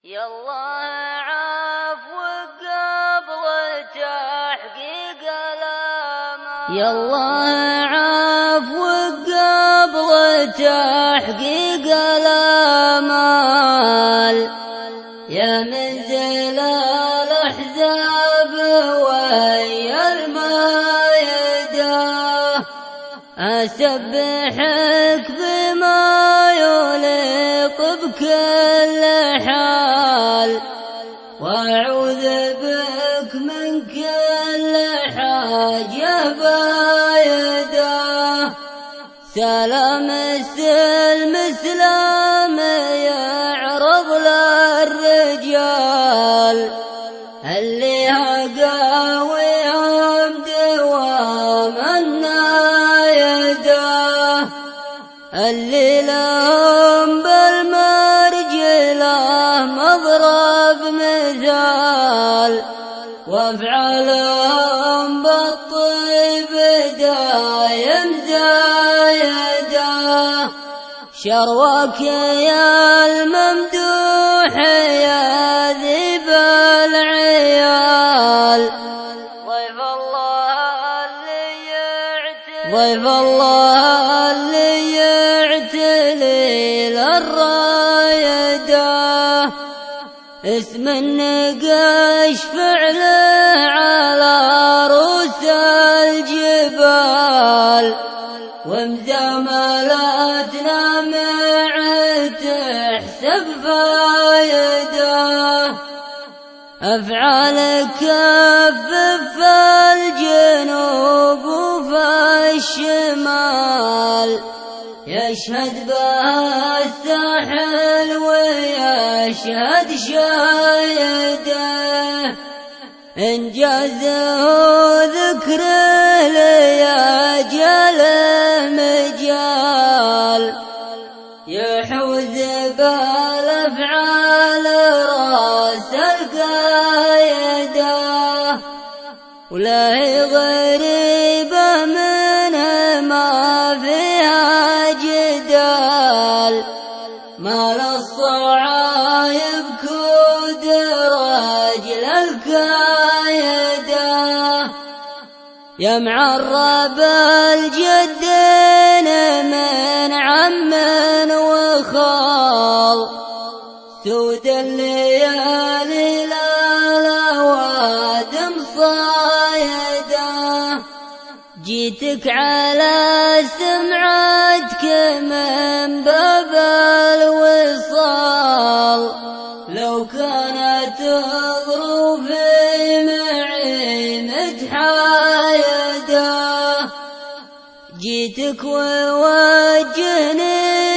يلا عفو قبل تحقيق الآمال، يلا عفو قبل تحقيق الآمال، يا منزل الأحزاب ويا المايدة، أسبحك بما يليق بكل حال، وأعوذ بك من كل حاجة بايدة، سلام السلم سلام يعرض للرجال، اللي قاويهم دوام النايدة، اللي لهم بالمرجلة مضرب مثال، وافعلهم بالطيب دايم زايدة، شروك يا الممدوح يا ذيب العيال، ضيف الله اللي يعتلي للرايدة، اسم النقاش فعله على رؤوس الجبال، ومزاملاتنا معه تحسب فايدة، أفعال كفف الجنوب وفي الشمال، يشهد بها الساحل ويشهد شايده، إنجازه ذكره ليجل مجال، يحوز بالأفعال راس القايدة، ولا غريبة منه ما فيها جدال، مال الصعايب كود رجل الكايدة، يا معرب الجدين من عم وخال، سود الليالي للأوادم صايدة، جيتك على سمعتك من باب الوصال، لو كانت ظروفي معي متحايدة، جيتك ووجهني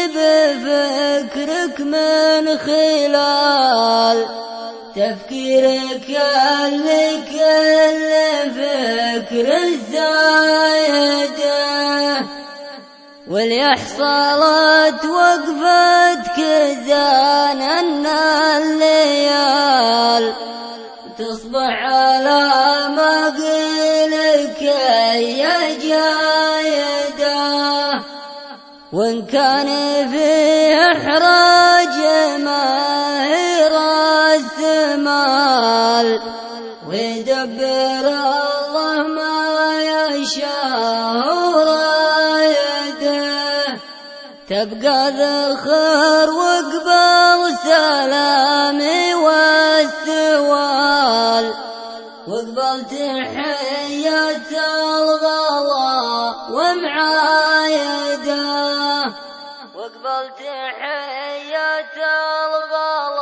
بفكرك من خلال تفكيرك اللي كل فكر زايده، واللي حصلت وقفتك زان الليال، تصبح على ما قيلك يا جايده، وإن كان فيه إحراج ما هي راس مال، ويدبر الله ما يشاء رايده، تبقى ذخر وقبل سلامي والسوال، وقبل تحية الغلا ومعايده، وقبل تحية الغلا